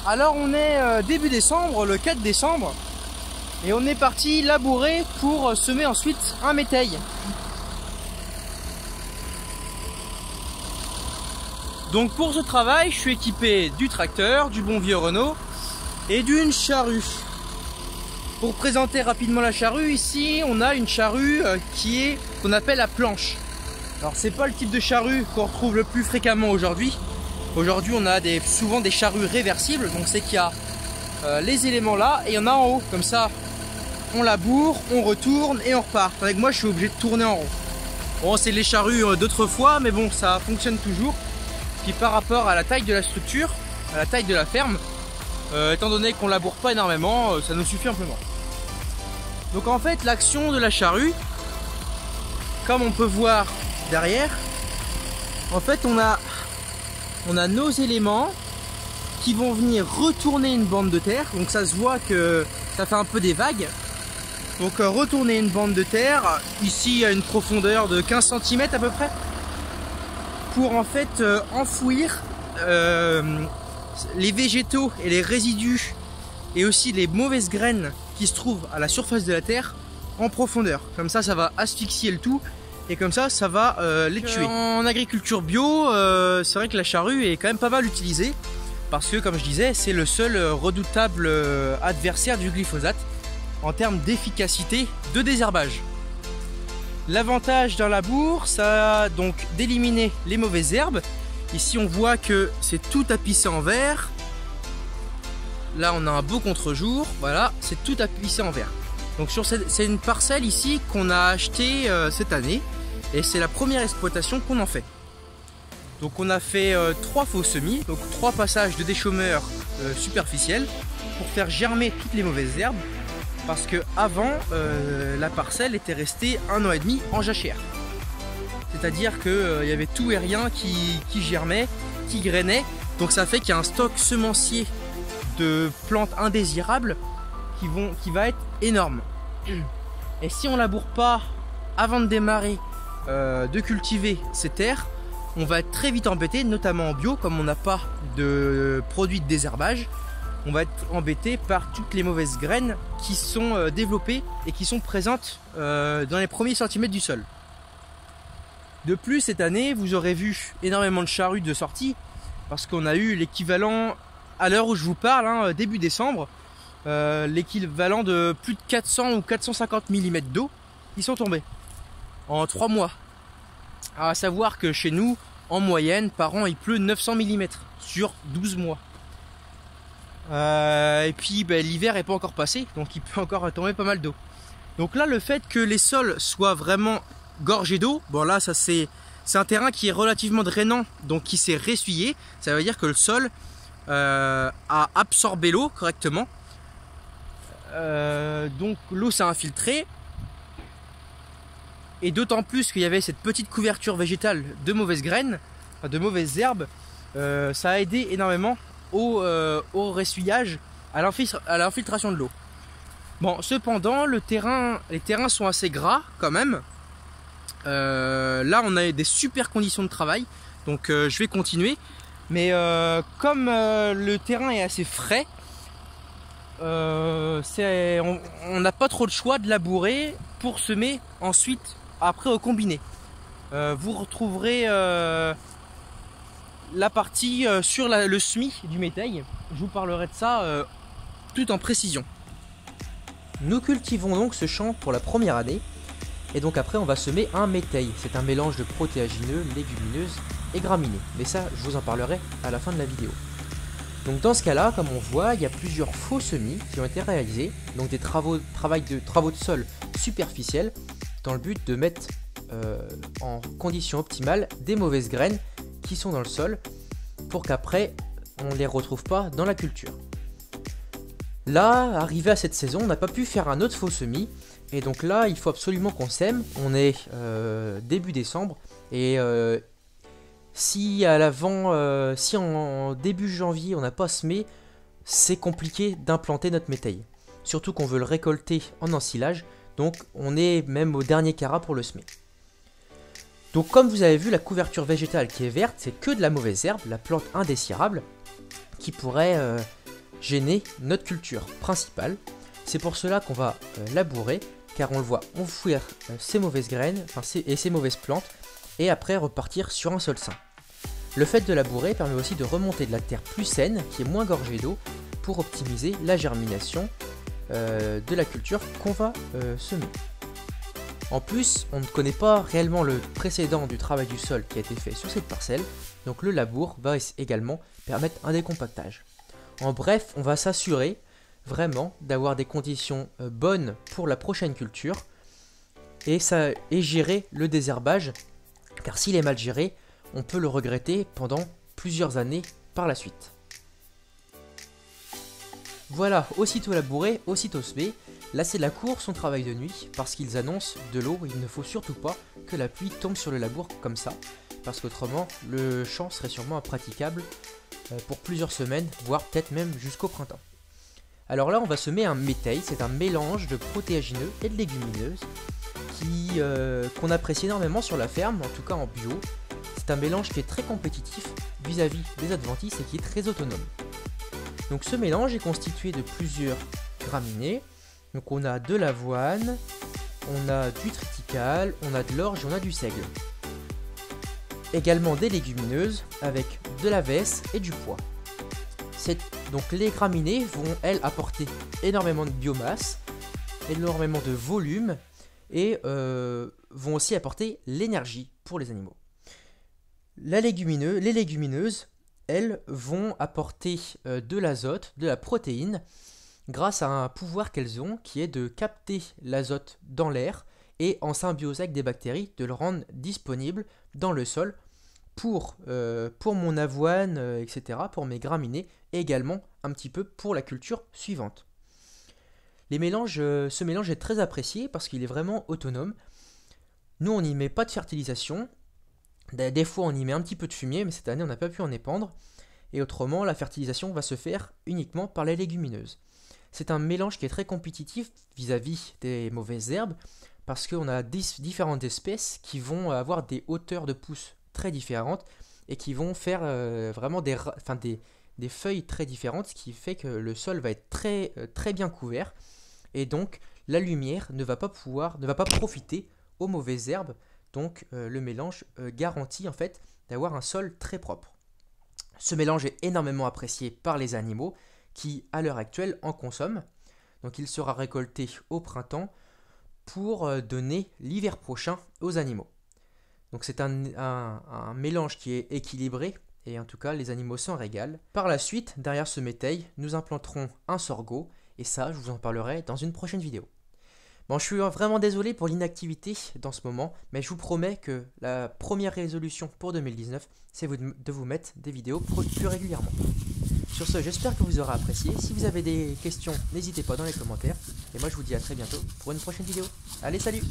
Alors on est début décembre, le 4 décembre, et on est parti labourer pour semer ensuite un métail. Donc pour ce travail, je suis équipé du tracteur, du bon vieux Renault et d'une charrue. Pour présenter rapidement la charrue, ici on a une charrue qu'on appelle la planche. Alors c'est pas le type de charrue qu'on retrouve le plus fréquemment aujourd'hui. Aujourd'hui on a souvent des charrues réversibles, donc c'est qu'il y a les éléments là et il y en a en haut. Comme ça on laboure, on retourne et on repart. Avec moi je suis obligé de tourner en rond. Bon, c'est les charrues d'autres fois, mais bon, ça fonctionne toujours. Puis par rapport à la taille de la structure, à la taille de la ferme, étant donné qu'on laboure pas énormément, ça nous suffit amplement. Donc en fait l'action de la charrue, comme on peut voir derrière, en fait on a nos éléments qui vont venir retourner une bande de terre. Donc ça se voit que ça fait un peu des vagues. Donc retourner une bande de terre, ici à une profondeur de 15 cm à peu près, pour en fait enfouir les végétaux et les résidus et aussi les mauvaises graines qui se trouvent à la surface de la terre en profondeur. Comme ça, ça va asphyxier le tout et comme ça, ça va les tuer. En agriculture bio, c'est vrai que la charrue est quand même pas mal utilisée parce que, comme je disais, c'est le seul redoutable adversaire du glyphosate en termes d'efficacité de désherbage. L'avantage d'un labour, ça donc d'éliminer les mauvaises herbes. Ici, on voit que c'est tout tapissé en vert. Là, on a un beau contre-jour. Voilà, c'est tout tapissé en vert. Donc c'est une parcelle ici qu'on a achetée cette année et c'est la première exploitation qu'on en fait. Donc on a fait 3 faux semis, donc 3 passages de déchômeurs superficiels pour faire germer toutes les mauvaises herbes parce que avant la parcelle était restée 1 an et demi en jachère. C'est-à-dire qu'il y avait tout et rien qui germait, qui grainait. Donc ça fait qu'il y a un stock semencier de plantes indésirables qui va être énorme. Et si on laboure pas avant de démarrer de cultiver ces terres, on va être très vite embêté, notamment en bio, comme on n'a pas de produits de désherbage. On va être embêté par toutes les mauvaises graines qui sont développées et qui sont présentes dans les premiers centimètres du sol. De plus, cette année, vous aurez vu énormément de charrues de sortie parce qu'on a eu l'équivalent, à l'heure où je vous parle, début décembre, l'équivalent de plus de 400 ou 450 mm d'eau qui sont tombés en 3 mois. À savoir que chez nous, en moyenne, par an, il pleut 900 mm sur 12 mois. Et puis l'hiver n'est pas encore passé, donc il peut encore tomber pas mal d'eau. Donc là, le fait que les sols soient vraiment gorgés d'eau, bon là, ça c'est un terrain qui est relativement drainant, donc qui s'est ressuyé. Ça veut dire que le sol a absorbé l'eau correctement. Donc l'eau s'est infiltrée. Et d'autant plus qu'il y avait cette petite couverture végétale de mauvaises graines, de mauvaises herbes, ça a aidé énormément au ressuyage, à l'infiltration de l'eau. Bon, cependant, les terrains sont assez gras quand même. Là, on a des super conditions de travail, donc je vais continuer. Mais comme le terrain est assez frais, on n'a pas trop de choix de labourer pour semer ensuite après au combiné. Vous retrouverez la partie sur le semis du métail. Je vous parlerai de ça tout en précision. Nous cultivons donc ce champ pour la première année et donc après on va semer un métail. C'est un mélange de protéagineux, légumineuses et graminées. Mais ça, je vous en parlerai à la fin de la vidéo. Donc dans ce cas-là, comme on voit, il y a plusieurs faux semis qui ont été réalisés, donc des travaux de sol superficiels, dans le but de mettre en condition optimale des mauvaises graines qui sont dans le sol, pour qu'après on ne les retrouve pas dans la culture. Là, arrivé à cette saison, on n'a pas pu faire un autre faux semis, et donc là, il faut absolument qu'on sème. On est début décembre, et si en début janvier on n'a pas semé, c'est compliqué d'implanter notre métail. Surtout qu'on veut le récolter en ensilage, donc on est même au dernier carat pour le semer. Donc comme vous avez vu, la couverture végétale qui est verte, c'est que de la mauvaise herbe, la plante indésirable, qui pourrait gêner notre culture principale. C'est pour cela qu'on va labourer, car on le voit enfouir ces mauvaises graines et ces mauvaises plantes, et après repartir sur un sol sain. Le fait de labourer permet aussi de remonter de la terre plus saine, qui est moins gorgée d'eau, pour optimiser la germination de la culture qu'on va semer. En plus, on ne connaît pas réellement le précédent du travail du sol qui a été fait sur cette parcelle, donc le labour va également permettre un décompactage. En bref, on va s'assurer vraiment d'avoir des conditions bonnes pour la prochaine culture et gérer le désherbage, car s'il est mal géré, on peut le regretter pendant plusieurs années par la suite. Voilà, aussitôt labouré, aussitôt semé. Là c'est la course, on travaille de nuit parce qu'ils annoncent de l'eau. Il ne faut surtout pas que la pluie tombe sur le labour comme ça, parce qu'autrement le champ serait sûrement impraticable pour plusieurs semaines, voire peut-être même jusqu'au printemps. Alors là on va semer un métail, c'est un mélange de protéagineux et de légumineuses qu'on apprécie énormément sur la ferme, en tout cas en bio. C'est un mélange qui est très compétitif vis-à-vis des adventices et qui est très autonome. Donc ce mélange est constitué de plusieurs graminées. Donc on a de l'avoine, on a du triticale, on a de l'orge et on a du seigle. Également des légumineuses avec de la vesse et du pois. Donc les graminées vont elles apporter énormément de biomasse, énormément de volume et vont aussi apporter l'énergie pour les animaux. Les légumineuses, elles vont apporter de l'azote, de la protéine, grâce à un pouvoir qu'elles ont qui est de capter l'azote dans l'air et en symbiose avec des bactéries de le rendre disponible dans le sol pour mon avoine, etc., pour mes graminées et également un petit peu pour la culture suivante. Ce mélange est très apprécié parce qu'il est vraiment autonome. Nous on n'y met pas de fertilisation, des fois on y met un petit peu de fumier, mais cette année on n'a pas pu en épandre, et autrement la fertilisation va se faire uniquement par les légumineuses. C'est un mélange qui est très compétitif vis-à-vis des mauvaises herbes, parce qu'on a différentes espèces qui vont avoir des hauteurs de pousses très différentes et qui vont faire vraiment des feuilles très différentes, ce qui fait que le sol va être très bien couvert, et donc la lumière ne va pas profiter aux mauvaises herbes. Donc le mélange garantit en fait d'avoir un sol très propre. Ce mélange est énormément apprécié par les animaux qui à l'heure actuelle en consomment. Donc il sera récolté au printemps pour donner l'hiver prochain aux animaux. Donc c'est un mélange qui est équilibré et en tout cas les animaux s'en régalent. Par la suite, derrière ce métail, nous implanterons un sorgho et ça je vous en parlerai dans une prochaine vidéo. Bon, je suis vraiment désolé pour l'inactivité dans ce moment, mais je vous promets que la première résolution pour 2019, c'est de vous mettre des vidéos plus régulièrement. Sur ce, j'espère que vous aurez apprécié. Si vous avez des questions, n'hésitez pas dans les commentaires. Et moi, je vous dis à très bientôt pour une prochaine vidéo. Allez, salut!